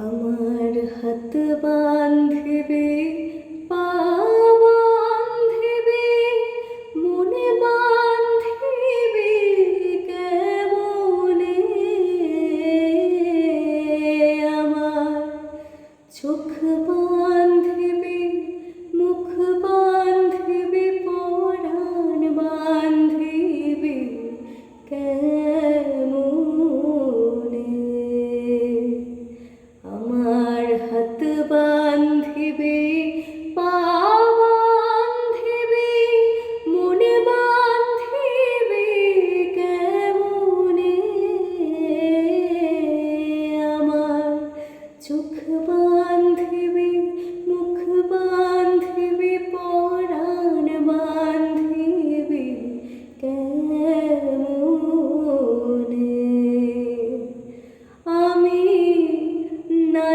আমার হাত বাঁধবে, পা বাঁধবে, মনে বাঁধবে কেমনে? আমার চোখ বাঁধবে, মুখ বাঁধবে, পরাণ বাঁধবে কেমনে? আমার হাত বাঁধবে, পা বাঁধবে, মনে বাঁধবে কেমনে? আমার চোখ বাঁধবে, মুখ বাঁধবে, পরাণ বাঁধবে কেমনে? আমি না